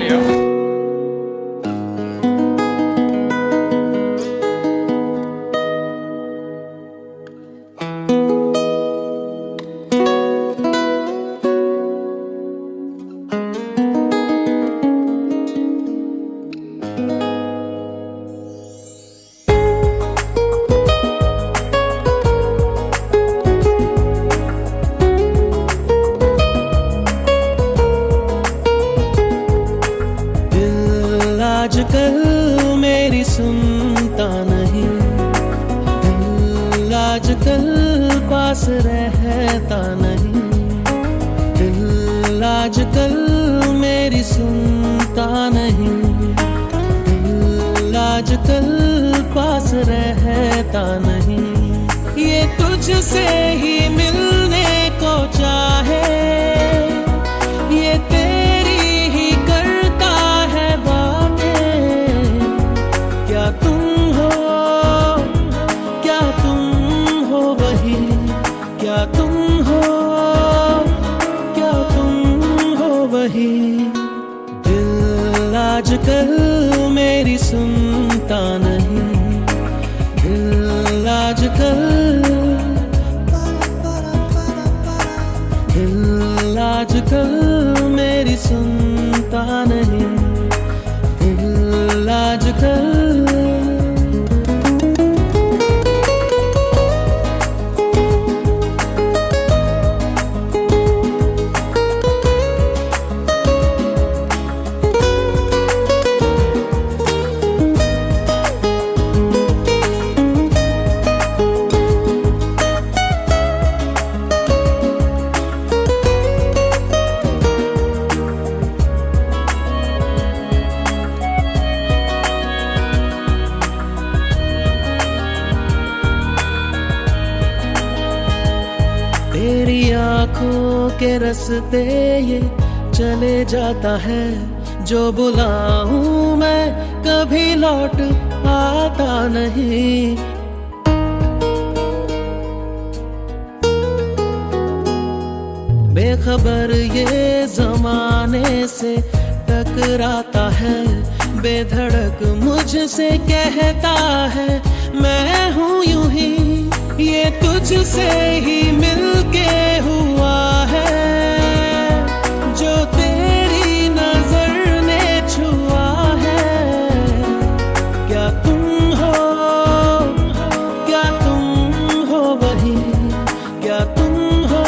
लिया। आजकल मेरी सुनता नहीं, दिल आजकल पास रहता नहीं, दिल आजकल मेरी सुनता नहीं, दिल आजकल पास रहता नहीं। ये तुझसे ही मिलने को चाहे, ये तेरी ही करता है बातें। क्या तुम हो, क्या तुम हो वही, क्या तुम हो, क्या तुम हो वही। दिल आजकल मेरी सुनता नहीं, दिल आजकल, दिल आजकल मेरी सुनता नहीं, दिल आजकल। तेरी आंखों के रास्ते ये चले जाता है, जो बुलाऊं मैं कभी लौट आता नहीं। बेखबर ये जमाने से टकराता है, बेधड़क मुझसे कहता है मैं हूँ यूं ही। ये तुझसे ही मिलके हुआ है, जो तेरी नजर ने छुआ है। क्या तुम हो, क्या तुम हो वही, क्या तुम हो,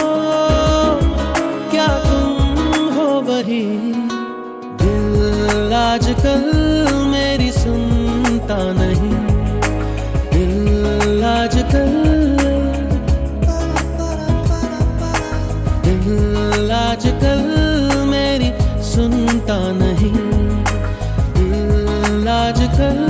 क्या तुम हो वही। दिल आजकल मेरी सुनता नहीं, दिल आजकल, दिल आजकल मेरी सुनता नहीं, दिल आजकल।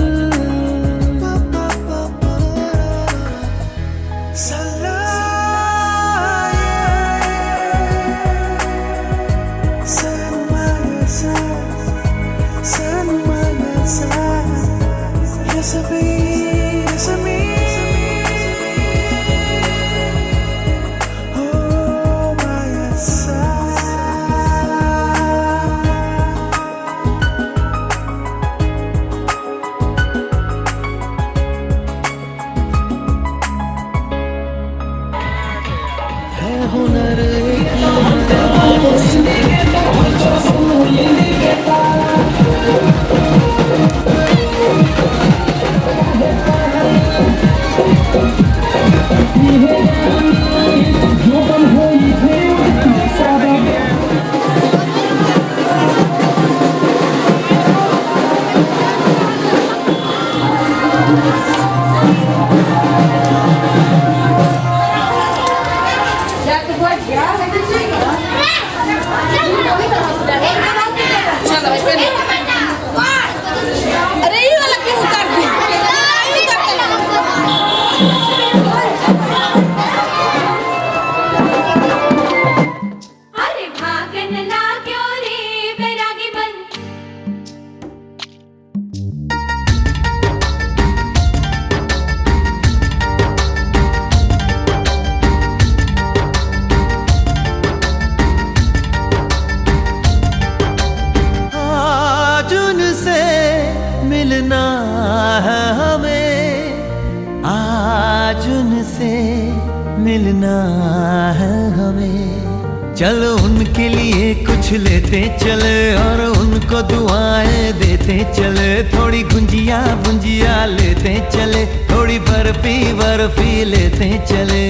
चलो उनके लिए कुछ लेते चले और उनको दुआएं देते चले। थोड़ी गुंजिया बुंजिया लेते चले, थोड़ी बर्फी बर्फी लेते चले।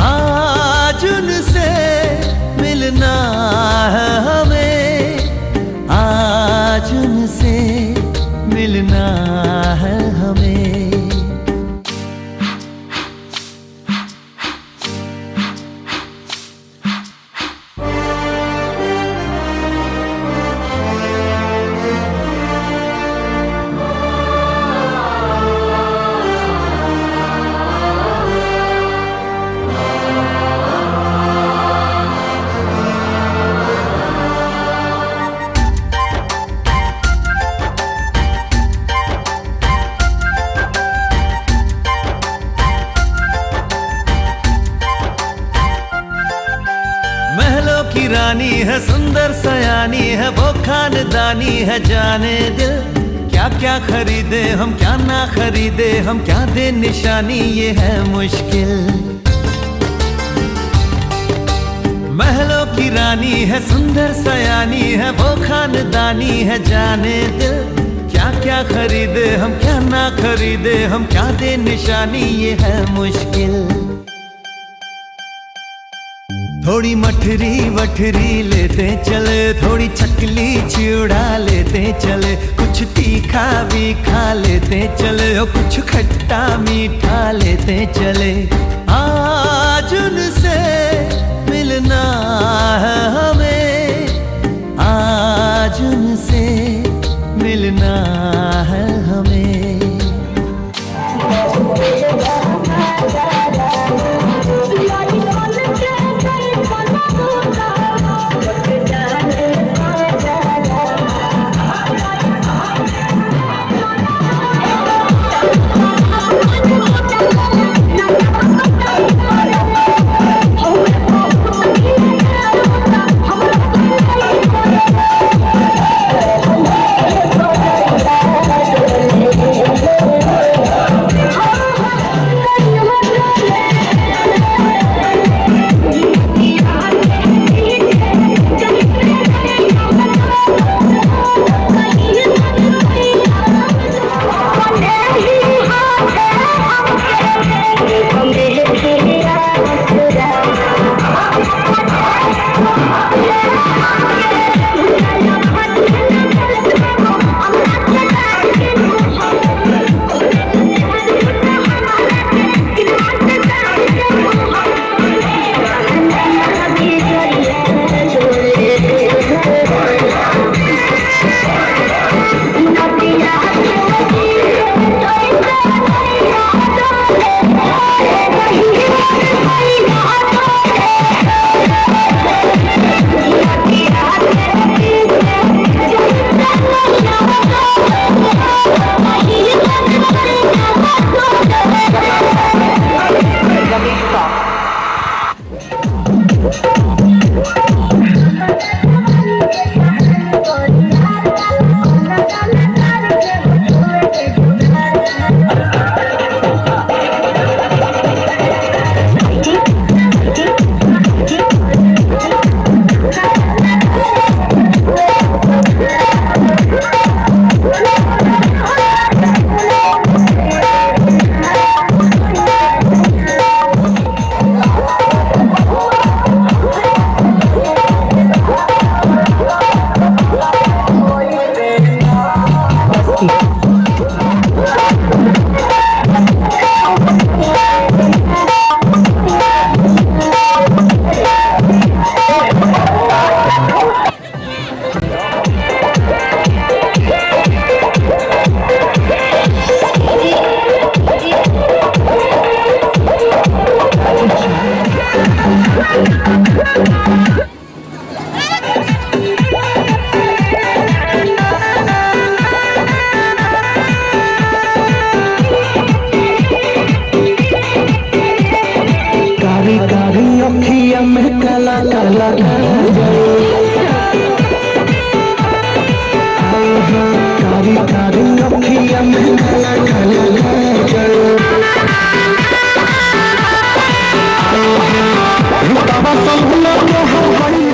आज उनसे मिलना है हमें, आज उनसे मिलना है हमें। महलों की रानी है, सुंदर सयानी है, वो खानदानी है जाने दिल। क्या क्या खरीदे हम, क्या ना खरीदे हम, क्या दे निशानी, ये है मुश्किल। महलों की रानी है, सुंदर सयानी है, वो खानदानी है जाने दिल। क्या क्या खरीदे हम, क्या ना खरीदे हम, क्या दे निशानी, ये है मुश्किल। थोड़ी मठरी वठरी लेते चले, थोड़ी चकली चिड़ा लेते चले। कुछ तीखा भी खा लेते चले और कुछ खट्टा मीठा लेते चले। आज उनसे मिलना है हमें, आज उनसे मिलना है हमें। रुतबा सब लोग हो बड़ी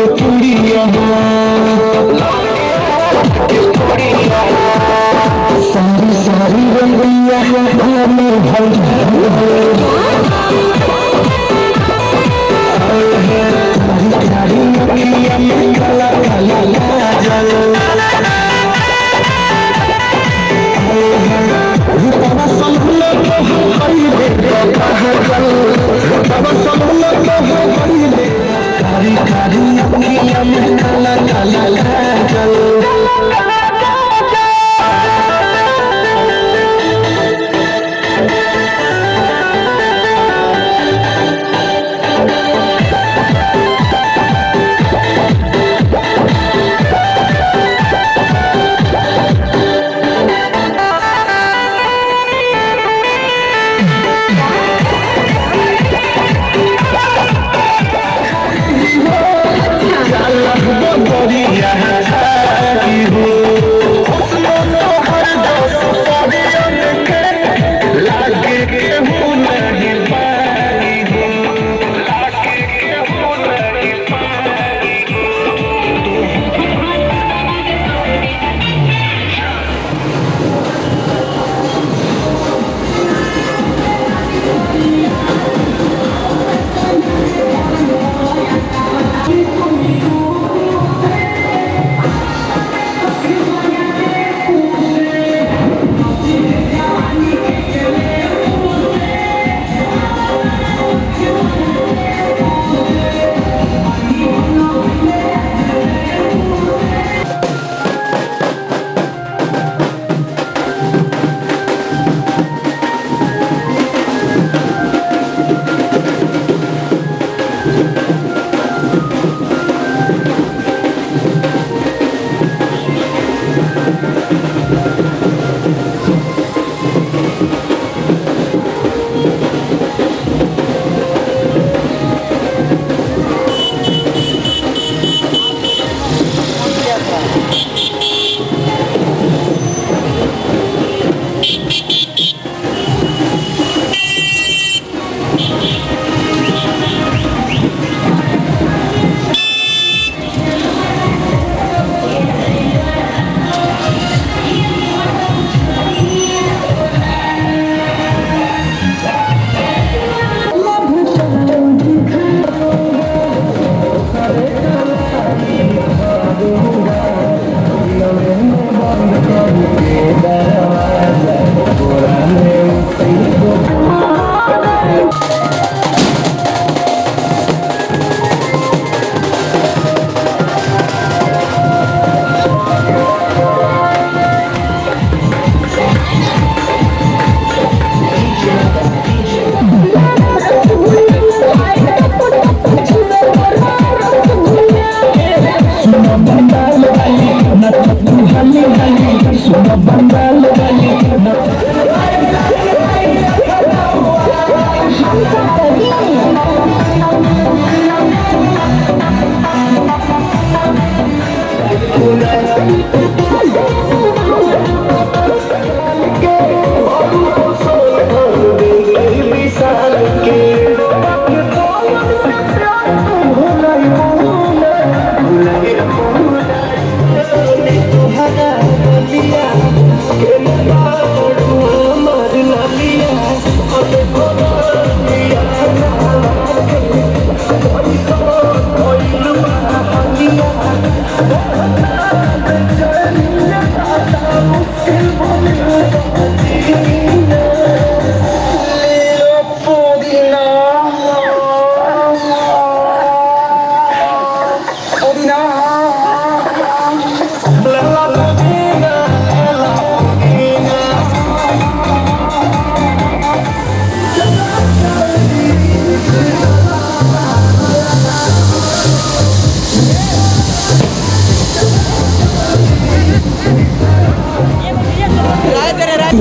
के चूड़िया सारी सारी रंगैया हमें भर सारी अखियां में काला काला लाजल रूपवा संभल तो हो गईले कहल रूपवा संभल तो हो गईले कारी कारी अखियां में काला काला लाजल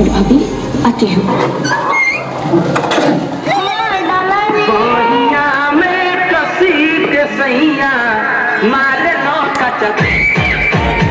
भाभी आती हूँ। मारे लौका चक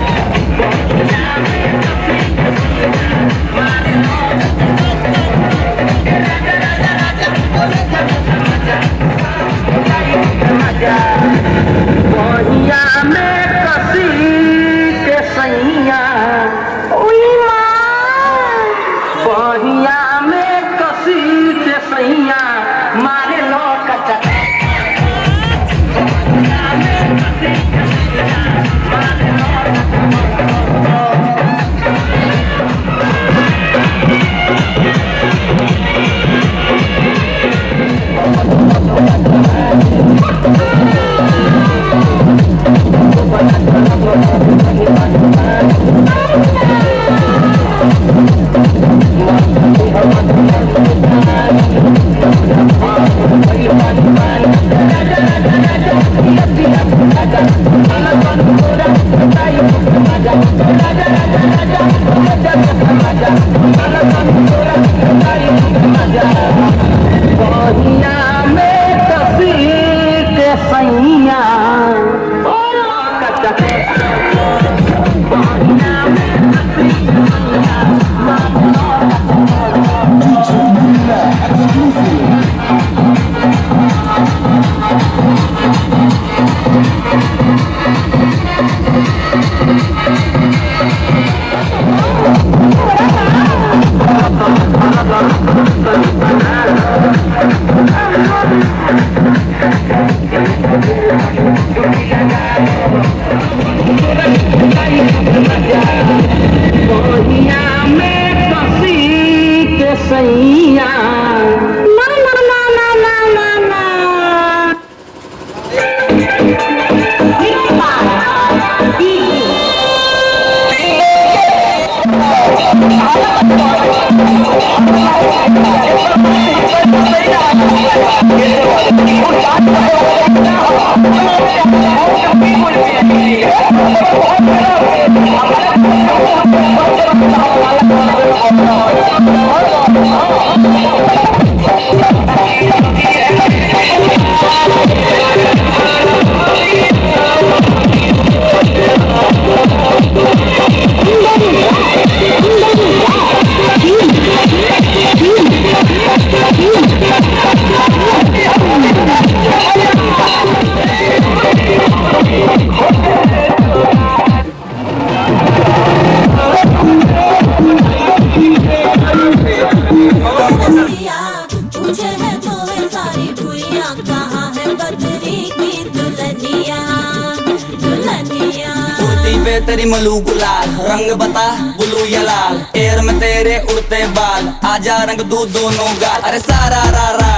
तेरी मलू गुलाल रंग बता ब्लू या लाल एयर में तेरे उड़ते बाल आजा रंग दू दोनों गाल अरे सारा रा रा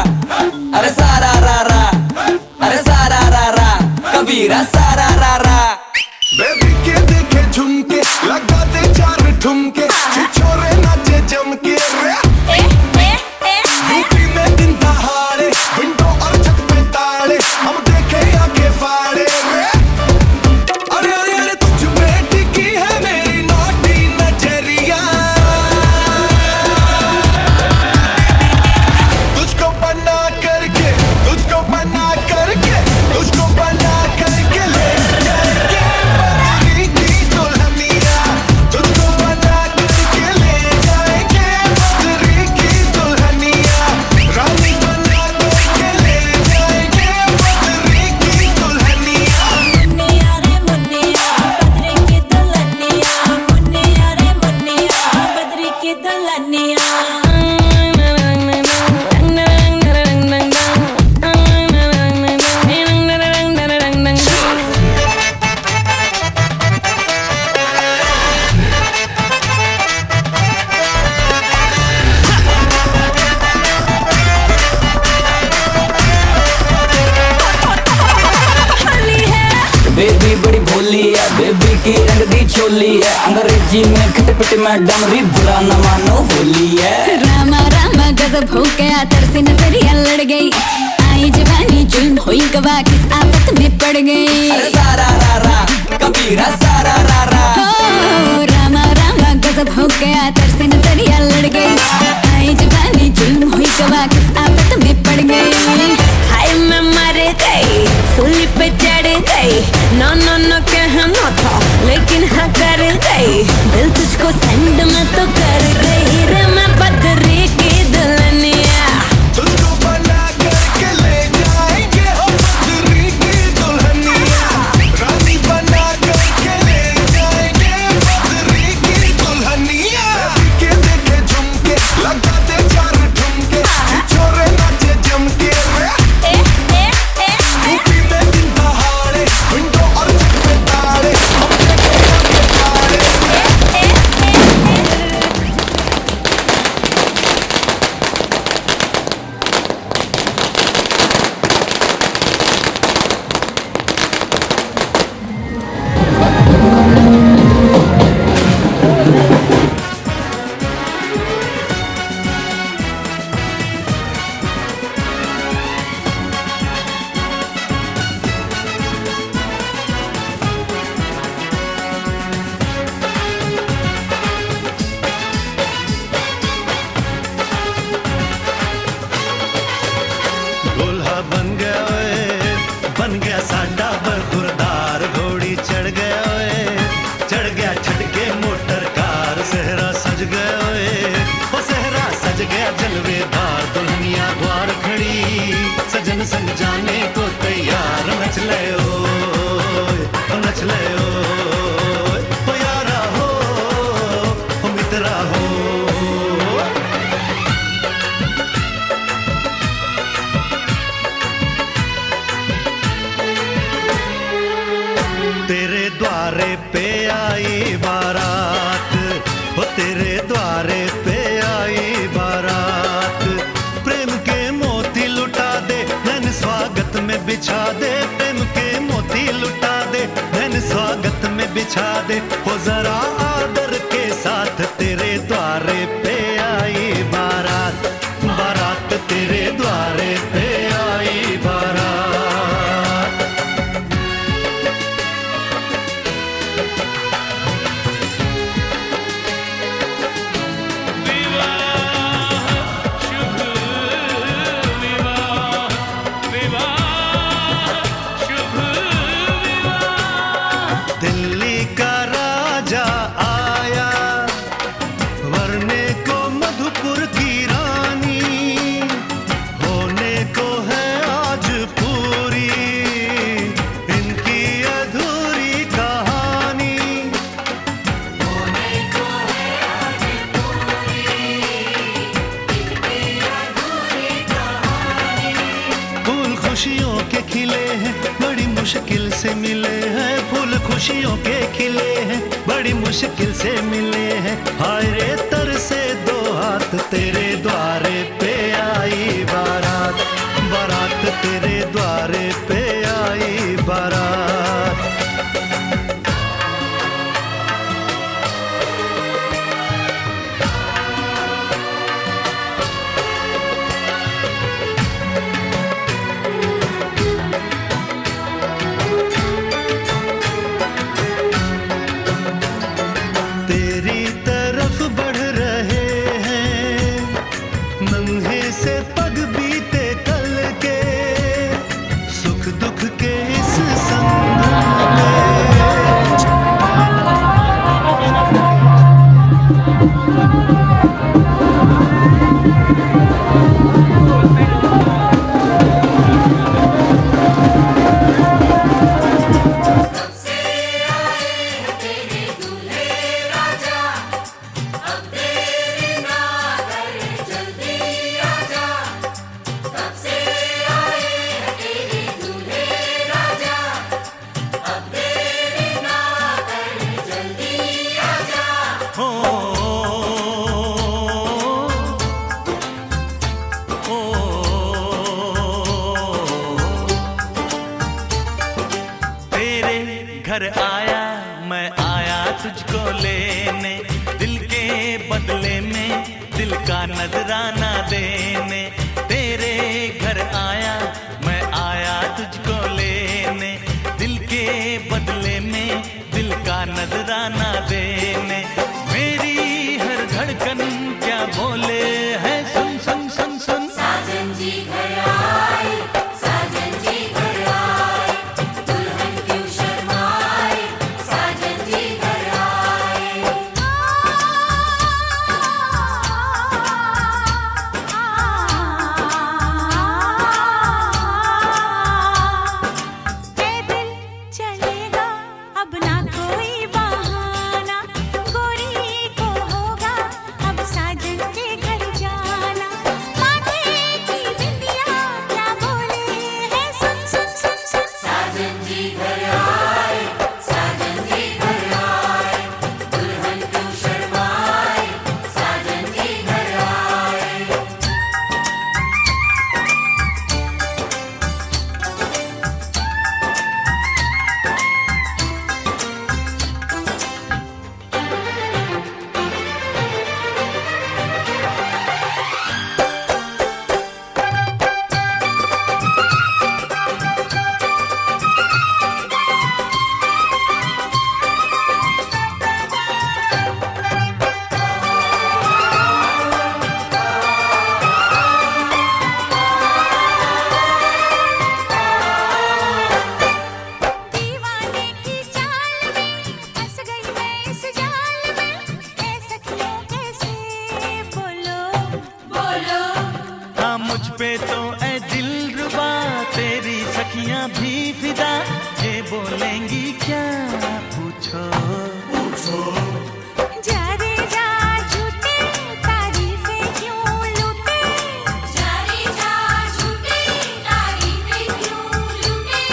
अरे सारा रा रा अरे सारा रा रा कबीरा सारा रा रा बेबी के देखे झुमके लगा दे चार ठुमके छोरे नाचे जम के यूपी में दिन दहाड़े विंडो और छत पे ताड़े हम देखे आके फाड़े बेबी बड़ी भोली है बेबी की रंग दी चोली है अंग्रेजी में खटपट में डमरी बुरा न मानो होली है रामा रामा गजब हो गया तरसे नजरिया लड़ गई आई जवानी जुल्म हुई गवा किस आफत में पड़ गई अरे सारा रा रा कबीरा सारा रा रा रामा रामा गजब हो गया तरसे नजरिया लड़ गई आई जवानी जुल्म हुई गवा किस आफत में पड़ गई हाय मैं मर गई सूली पे चढ़ गई नो नो नो कहना था लेकिन हाँ कर गई दिल तुझको सेंड में तो कर गई रे मैं बदरी की दुल्हनिया तुझको बना करके ले जाएंगे हम बदरी की दुल्हनिया रानी बना करके ले जाएंगे बदरी की दुल्हनिया के देखे झुमके लगा दे चार ठुमके छोरे नाचे जम के यूपी में दिन दहाड़े विंडो तेरे द्वारे पे आई बारात, हो तेरे द्वारे पे आई बारात। प्रेम के मोती लुटा दे धन स्वागत में बिछा दे, प्रेम के मोती लुटा दे धन स्वागत में बिछा दे। हो जरा आदर के साथ तेरे द्वारे पे आई बारात, बारात तेरे द्वारे पे आई बारात। दिल्ली का राजा आया, वरने को मधुपुर की रानी, होने को है आज पूरी इनकी अधूरी कहानी। होने को है आज पूरी इनकी अधूरी कहानी। फूल खुशियों के खिले हैं, बड़ी मुश्किल से मिले हैं, फूल खुशियों के खिले हैं, बड़ी मुश्किल से मिले हैं। हाय रे तरसे दो हाथ तेरे द्वारे पे आई बारात, बारात तेरे द्वारे पे आई बारात। तेरी तरफ बढ़ रहे हैं नन्हे से पग बीते कल के, सुख दुख के इस संगम में। घर आया मैं आया तुझको लेने, दिल के बदले में दिल का नजराना देने। तेरे घर आया मैं आया तुझको लेने, दिल के बदले में दिल का नजराना देने। मेरी हर धड़कन क्या बोले है सुन सुन सुन सुन। साजन जी घर आए, साजन जी घर आए, दुल्हन क्यों शर्माए, साजन जी घर आए। पैदल चलेगा अब ना कोई बहाना, गोरी को होगा अब साजन के घर जाना। माथे की बिंदिया क्या बोले है सुन सुन सुन सुन। साजन जी घर आए, साजन जी घर आए, दुल्हन क्यों शर्माए, साजन जी घर आए। दीवाने की चाल में फंस गई मैं इस जाल में, ऐ सखियों कैसे बोलो बोलो हाँ मुझ पे तो ऐ दिलरुबा तेरी सखियां भी फिदा, ये बोलेंगी क्या पूछो पूछो। जा रे जा झूठे तारीफें क्यों लूटे, जा रे जा झूठी तारीफें क्यों लूटे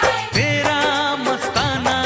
हैं। तेरा मस्ताना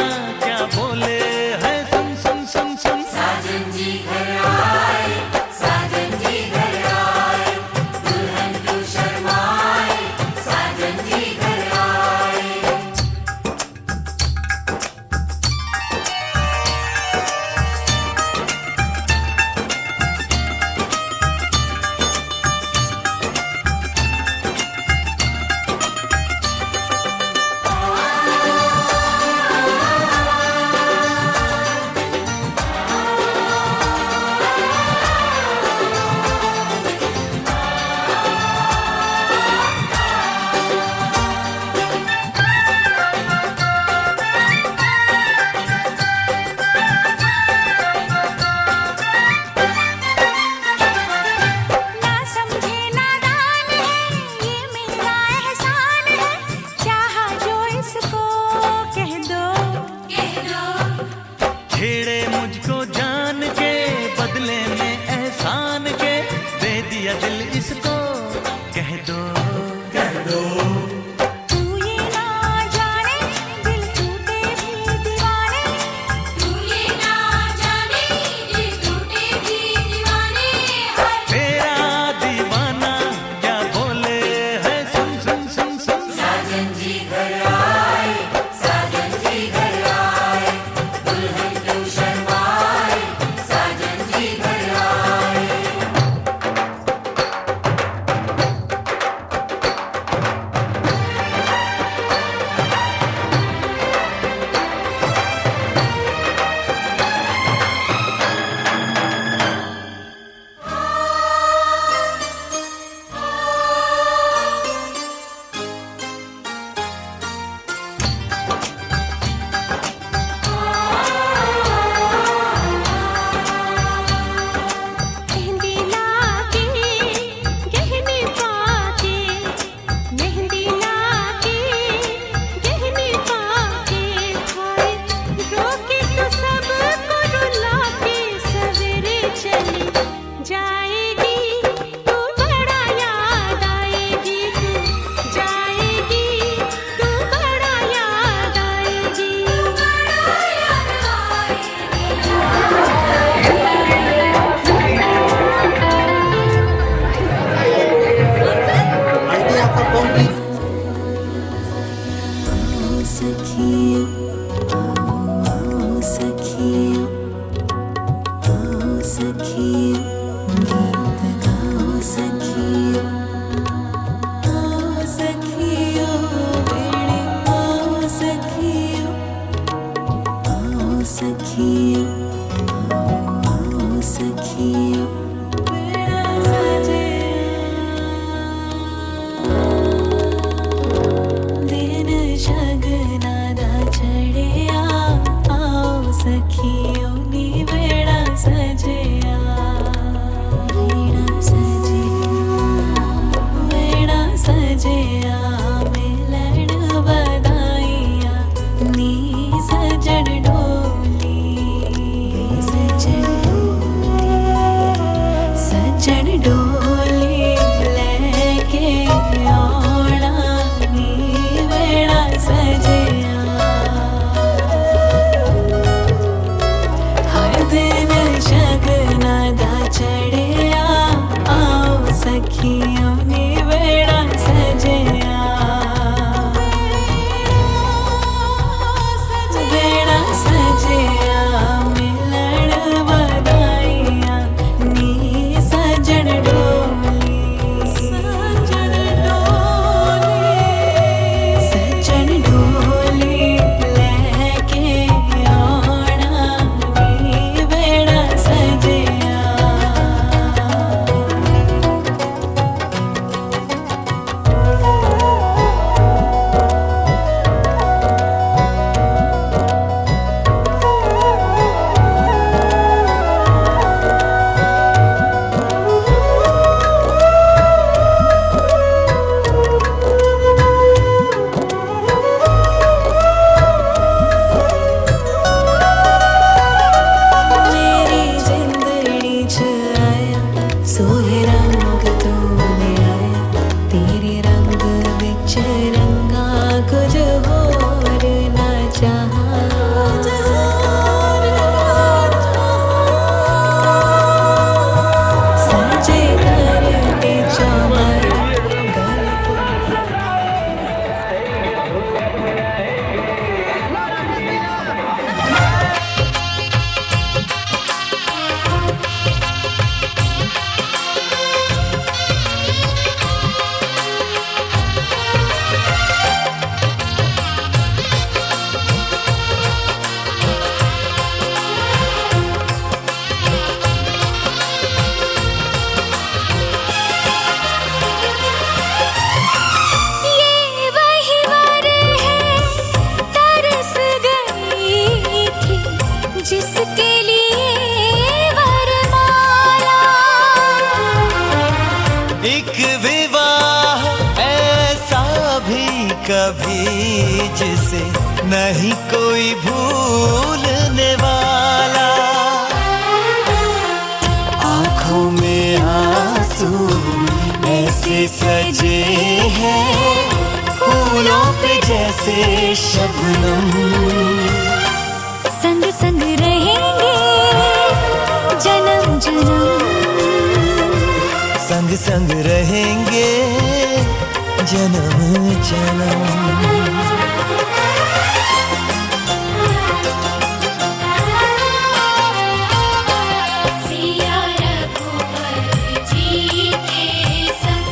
सखियों आओ सखियों मेरा दिन शगना दा चढ़िया आओ सखियों नी बेड़ा सजिया बेड़ा सजिया मिलन बधाइयाँ नी सजन डोली सजन डोली लेके आना नी बेड़ा सजिया हर दिन शगना दा चढ़िया आओ सखियों नी बेड़ा सजिया बेड़ा सजिया मिलन बधाइयाँ नी सजन डोली सजन डोली लेके आना नी बेड़ा सजिया मेरी जिंदड़ी च आया सोहे रंग तू ले आया तेरे रंग विच रंगा कुछ होर ना चाहा सजे करते चमर गल ये वही वर है तरस गई थी जिसके लिए वरमाला एक विवाह ऐसा भी कभी जिसे नहीं कोई भूलने वाला आंखों में आंसू ऐसे सजे हैं फूलों पे जैसे शबनम संग संग रहेंगे जन्म जन्म संग संग रहेंगे जन्म जन्म सिया रघुवर जी के संग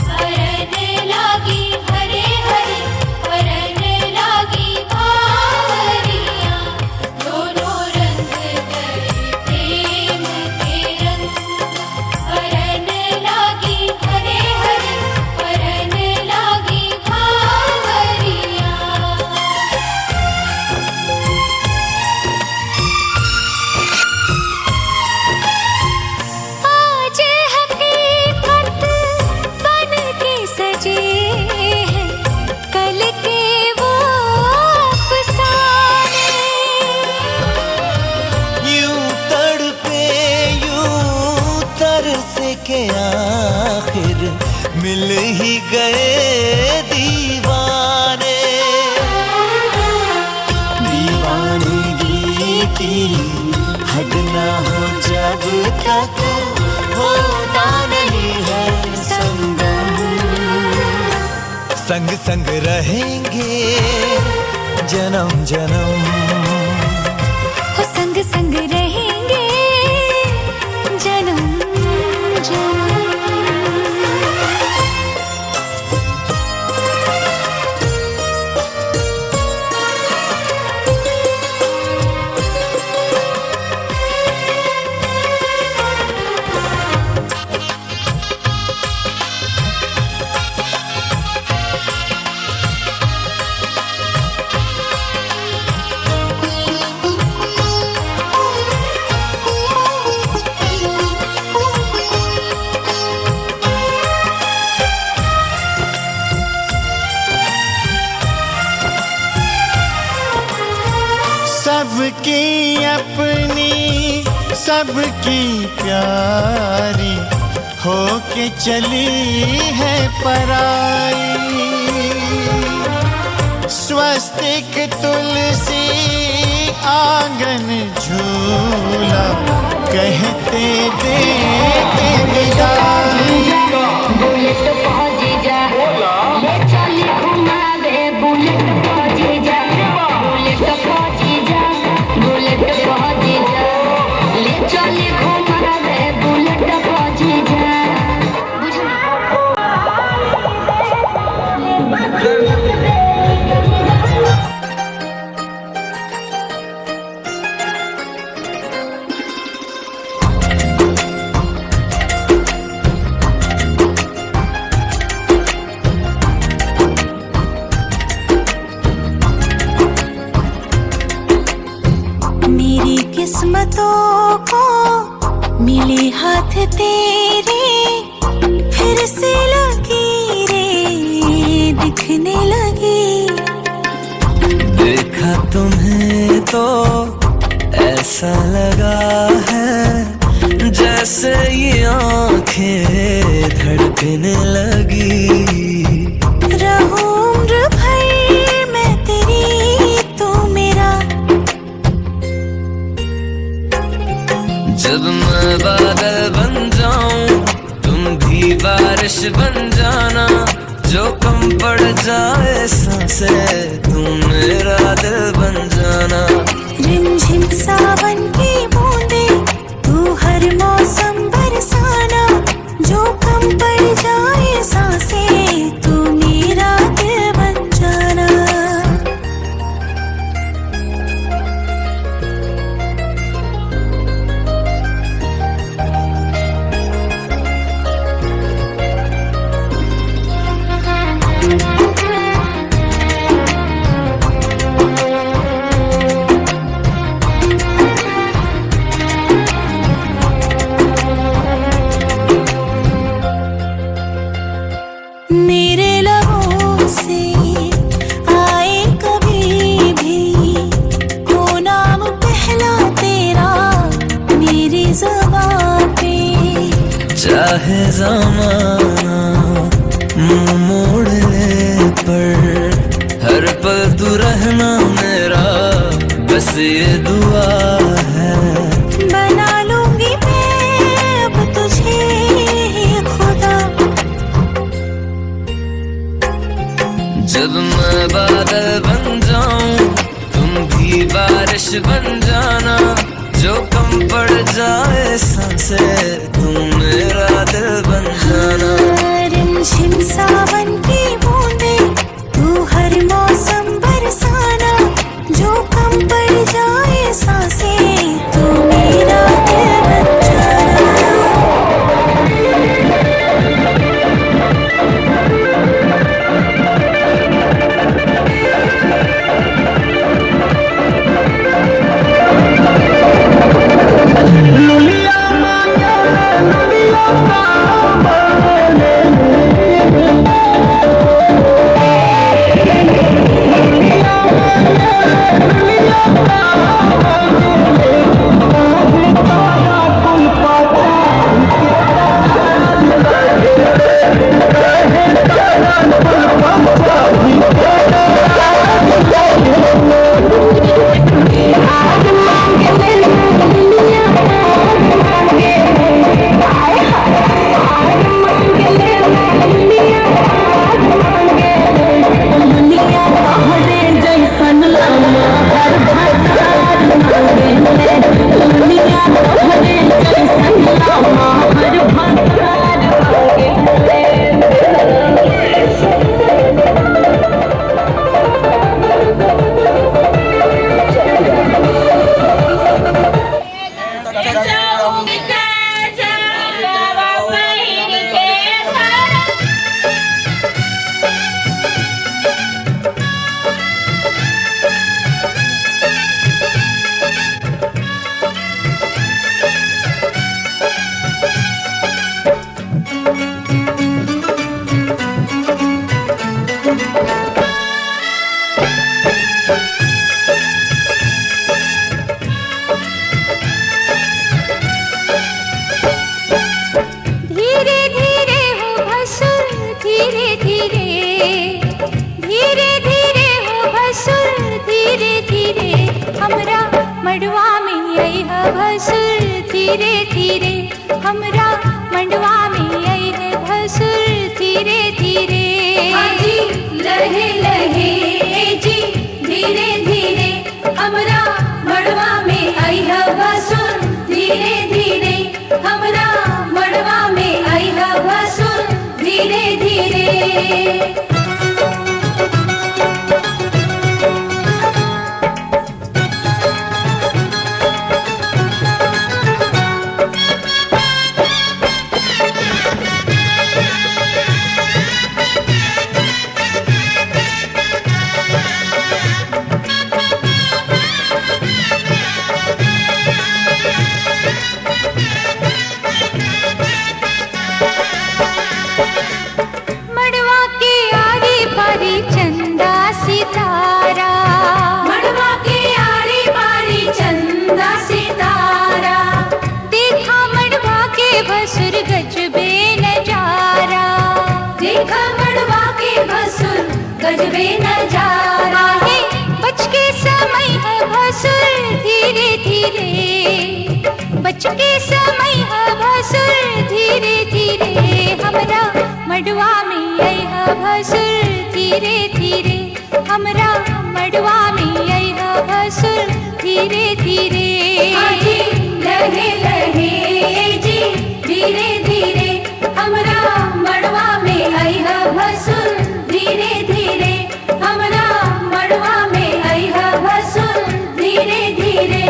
हरन लागी हरे हरे हरन लागी बावरियाँ दोनों रंग गए प्रेम के रंग हरन लागी हरे हरे हरन लागी बावरियाँ आज हकीकत बन के सजे हैं कल के वो अफसाने यूं तड़पे यूं तरसे के आखिर मिल ही गए दीवाने दीवानगी की हद ना हो जब तक होता नहीं है संगम संग संग रहेंगे जन्म जन्म हो संग संग रहेंगे जन्म जन्म सबकी अपनी सबकी प्यारी होके चली है पराई। स्वस्तिक तुलसी आंगन झूला कहते देते विदाई। बुलेट पहुंची जा ले चली घुमा दे बुलेट पहुंची जा बुलेट पहुंची जा बुलेट पहुंची जा ले चली घुमा दे बुलेट पहुंची जा। मेरी किस्मतों को मिले हाथ तेरे, फिर से लकीरें दिखने लगी। देखा तुम्हें तो ऐसा लगा है जैसे ये आंखें धड़कने लगी। रहूं उम्र भर मैं तेरी तू मेरा। जब मैं बादल बन जाऊं तुम भी बारिश बन जाना। जो कम पड़ जाए सांसें तुम मेरा दिल बन जाना। रिमझिम सावन की बूंदे तू हर मौसम बरसाना। जो कम पड़ जाए सांसें तू मेरा दिल बन जाना। मेरे लबों से आए कभी भी वो नाम पहला तेरा मेरी ज़ुबान पे। चाहे ज़माना मुंह मोड़ ले पर हर पल तू रहना मेरा बस ये दुआ है। बना लूंगी मैं अब तुझे खुदा। जब मैं बादल बन जाऊं तुम भी बारिश बन जाना। जो कम पड़ जाए सांसें तुम मेरा दिल बन जाना। रिमझिम सावन की बूंदे तू हर मौसम बरसाना। जो कम पड़ जाए सांसें तू मेरा दिल बन जाना। लुलिया मांगे लुलिया मांगे मड़वा में आई है भसुर धीरे धीरे हमरा मंडवा में आई है भसुर धीरे धीरे जी लहे लहे जी धीरे धीरे हमरा मड़वा में आई है भसुर धीरे धीरे हमरा मड़वा में आई है भसुर धीरे धीरे मड़वा के आरी पारी चंदा सितारा मड़वा के आरी पारी चंदा सितारा देखा मड़वा के भसुर गजबे नजारा देखा मड़वा के भसुर गजबे नजारा है बच के समय है भसुर धीरे धीरे बच के समय है भसुर धीरे धीरे हमरा मड़वा में आई है भसुर धीरे धीरे हमरा मड़वा में आई है भसुर धीरे धीरे जी लहे लहे जी धीरे धीरे हमरा मड़वा में आई है भसुर धीरे धीरे हमरा मड़वा में आई है भसुर धीरे धीरे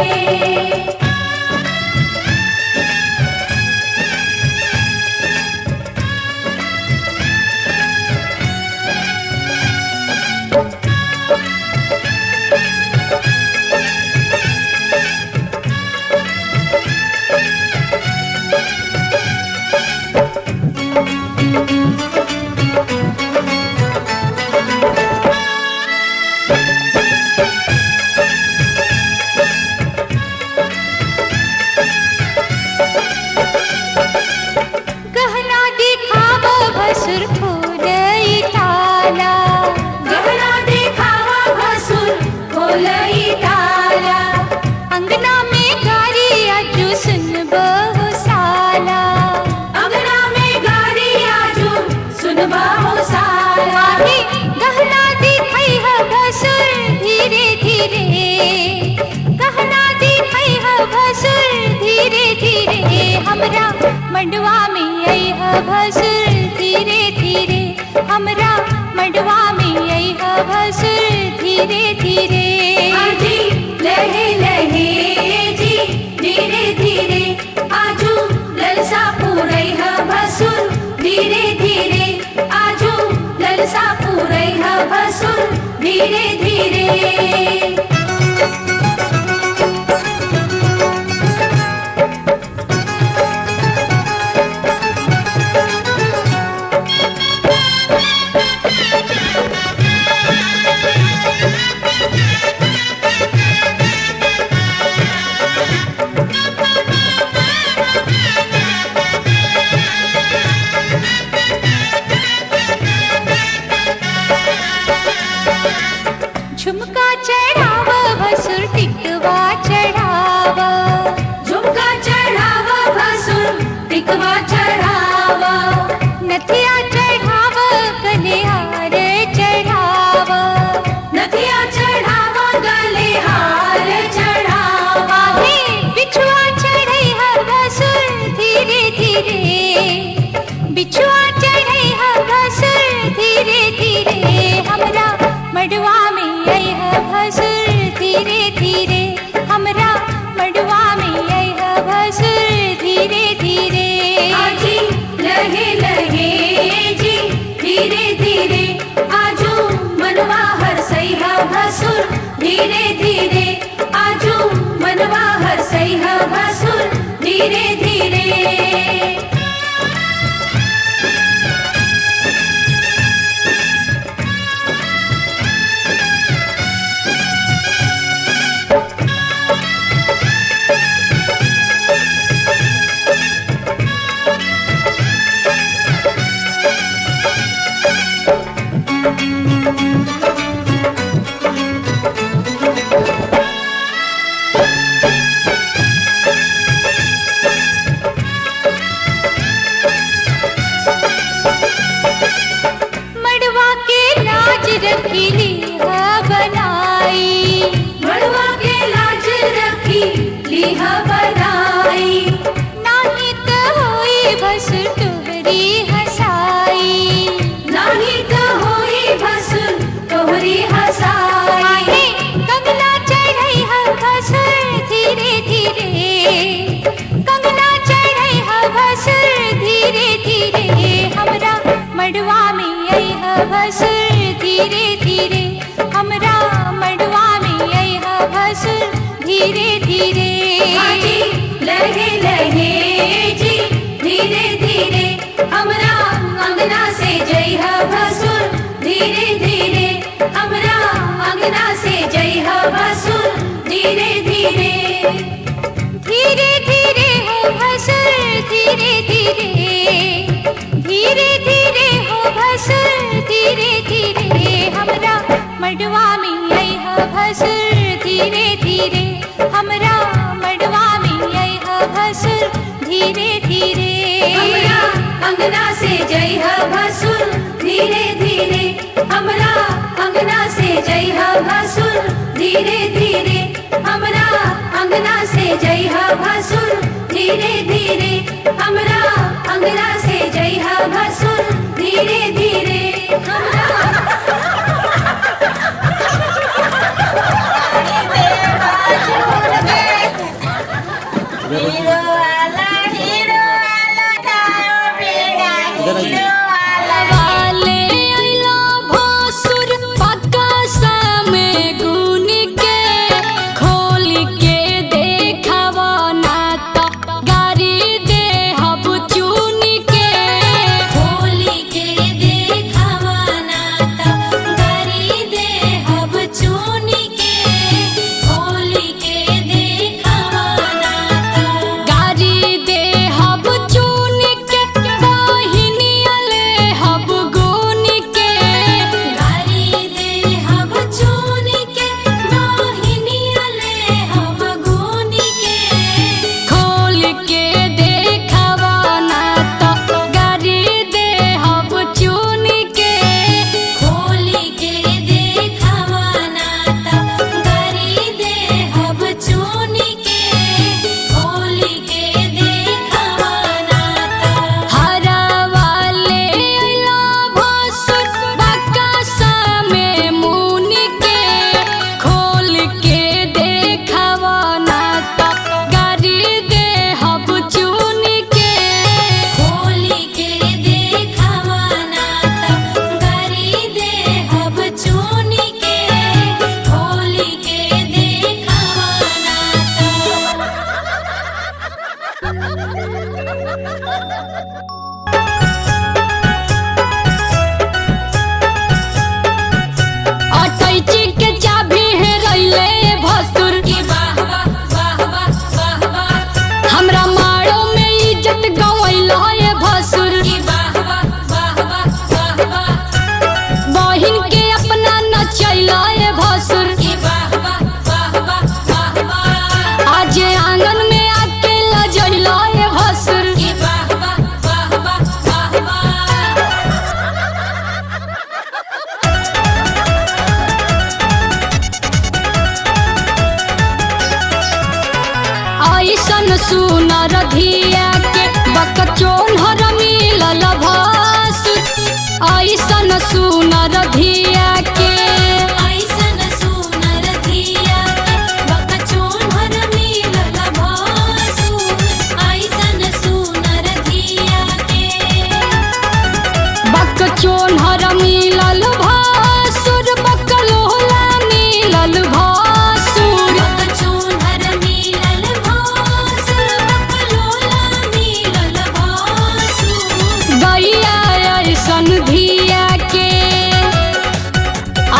गहना दिखावा भसुर खोलई ताला गहना दिखावा भसुर खोलई ताला अंगना में गारी अजू सुन बहु साला अंगना में गारी आजू सुनबा हो साला हे गहना दिखाई है भसुर धीरे धीरे गहना दिखाई है भसुर धीरे धीरे हमरा मंडवा में आई है भसुर धीरे धीरे हमरा मंडवा में आई है भसुर धीरे धीरे जी लहे लहे जी धीरे धीरे आजू ललसा पूरई है भसुर धीरे धीरे आजू ललसा पूरई है भसुर धीरे धीरे झुमका चढ़ावा भसुर टिकवा चढ़ावा झुमका चढ़ावा भसुर टिकवा चढ़ावा नथिया चढ़ावा गले हार चढ़ावा नथिया चढ़ावा गले हार चढ़ावा हे बिछुआ चढ़ई है भसुर धीरे धीरे बिछुआ चढ़ई है भसुर धीरे धीरे हमरा मड़वा में आई है भसुर धीरे धीरे हमरा मड़वा में आई है भसुर धीरे धीरे जी लहे लहे जी धीरे धीरे आजू मनवा हर सही है भसुर धीरे धीरे आजू धीरे धीरे लहे लहे जी धीरे धीरे हमरा अंगना से जय भसुर धीरे धीरे हमरा अंगना से जय भसुर धीरे धीरे धीरे धीरे हो भसुर धीरे धीरे धीरे धीरे हो भसुर धीरे धीरे हमरा मडवा में आई भसुर धीरे धीरे हमरा मडवा में आई भसुर धीरे धीरे हमरा अंगना से जय भसुर धीरे धीरे हमरा अंगना से जय भसुर धीरे धीरे हमरा अंगना से जय भसुर धीरे धीरे हमरा अंगना से जय भसुर धीरे धीरे सुनर धिया के बकचोन हर मिलल भासुर ऐसन सुनर धिया के ऐसन सुनर धिया के बकचोन हर मिलल भासुर ऐसन सुनर धिया के बकचोन हर मिलल भासुर बकलोला मिलल भासुर बकचोन हर मिलल भासुर बकलोला मिलल भासुर गैया ऐसन धिया के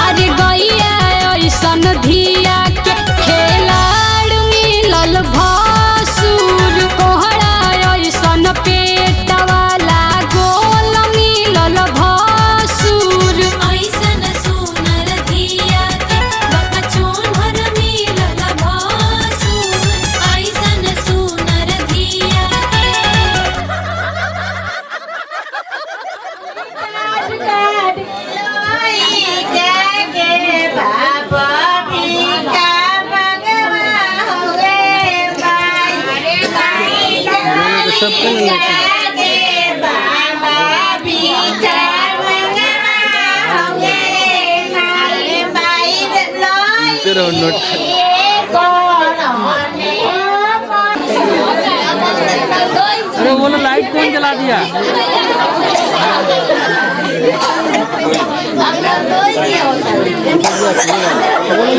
अरे गैया ऐसन धिया के खेलाड़ मिलल भासुर कोहड़ा ऐसन पेट वाला गोल मिलल भासुर ऐसन सुनर धिया के बकचोन हर मिलल भासुर ऐसन सुनर धिया अरे बोलो लाइट कौन जला दिया?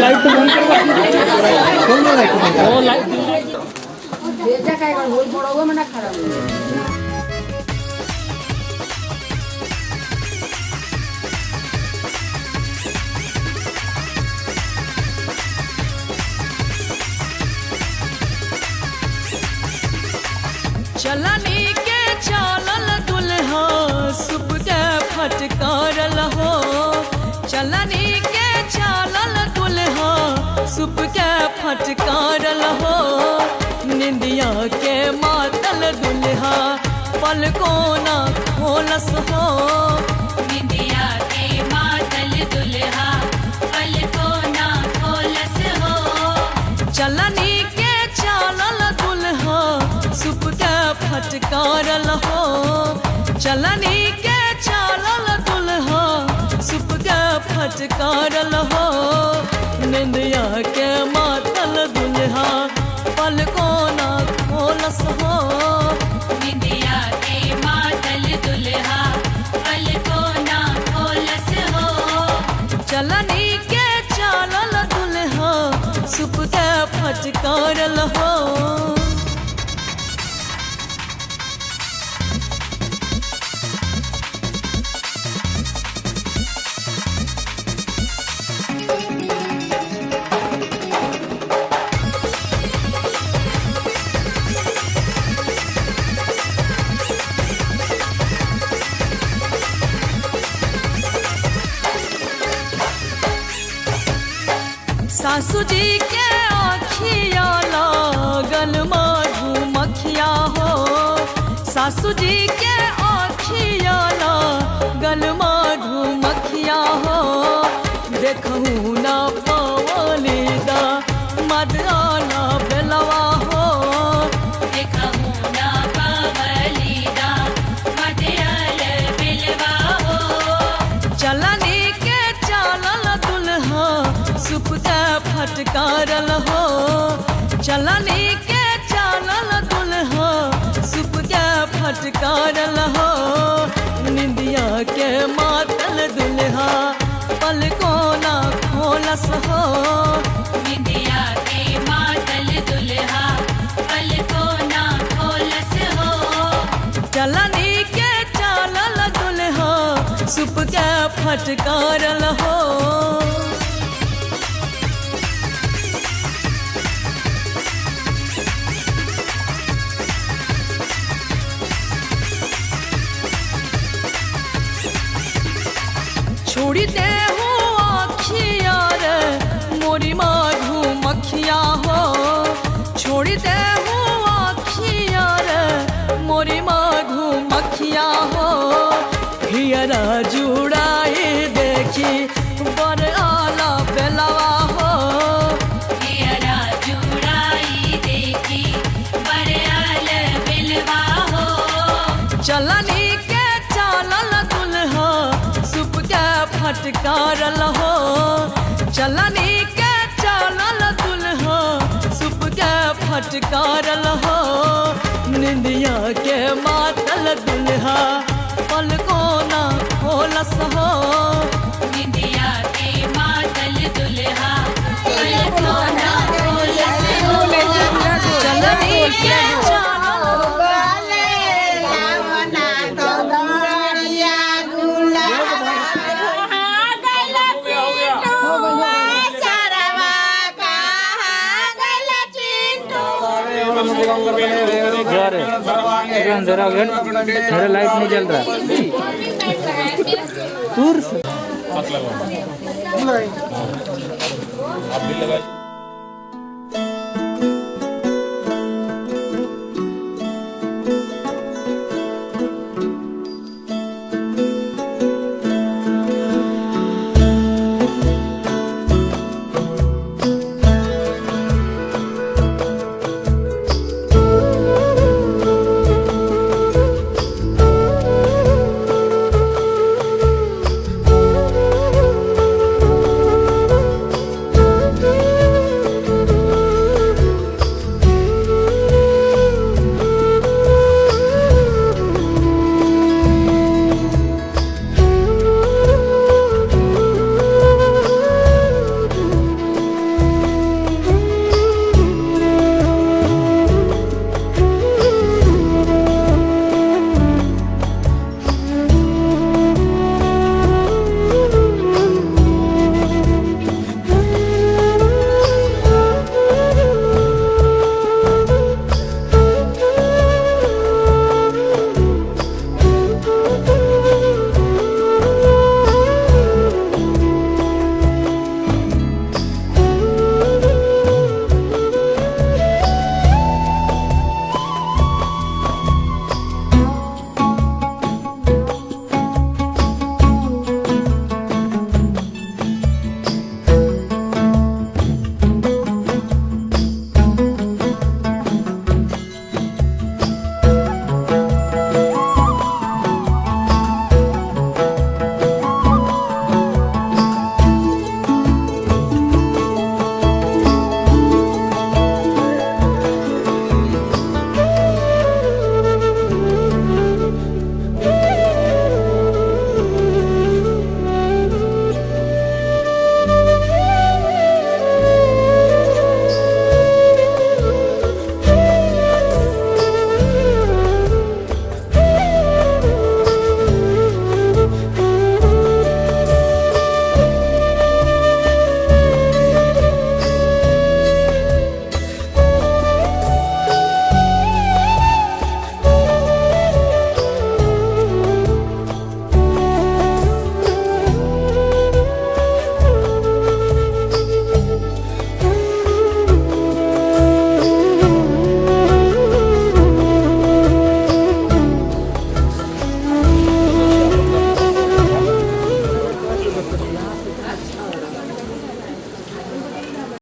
लाइट तो बंद कर वो लाइट भेजा काय कर होल पड़ोगे मना खराब चलनी के चालल दुल्हा सुप के फटकारल हो चलनी के चालल दुल्हा सुप के फटकारल हो निंदिया के मातल दुल्हा पल को ना खोलस हो निंदिया के मातल दुल्हा पल को ना खोलस हो चलनी के चालल दुल्हा सुप के फटकारल हो चलनी के चालल दुल्हा सुप के फटकारल हो निंदिया के मातल दुल्हा पल को ना खोलस हो निंदिया के मातल दुल्हा पल को ना खोलस हो चलनी के चालल दुल्हा सुप के फटकारल हो सासू जी के आँखिया लागल मधुमक्खिया हो सासू जी के आँखिया लागल मधुमक्खिया हो देखूँ ना पवलीदा मदआला बेलवा हो देखूँ ना पवलीदा मदआला बेलवा हो चलनी के चालल दुल्हा सुप के फटकारल हो चलनी के चालल दुल्हा सुप के फटकारल हो निंदिया के मातल दुल्हा पल को ना खोलस हो निंदिया के मातल दुल्हा पल को ना खोलस हो चलनी के चालल दुल्हा सुप के फटकारल हो छोड़ी दे हो आखिया रे मोरी मधुमक्खिया हो छोड़ी दे हो आखिया रे मोरी मधुमक्खिया हो हियरा जुड़ाई देखी बर आला बेलवा हो हियरा जुड़ाई देखी बर आला बेलवा हो चलनी के चालल दुल्हा सुप के फटकारल हो चलनी के चालल दुल्हा सुप के फटकारल हो निंदिया के मातल दुल्हा पल को ना खोलस हो निंदिया के मातल दुल्हा पल को ना खोलस हो चलनी के अंधेरा हो गया मेरा लाइट नहीं जल रहा दूर से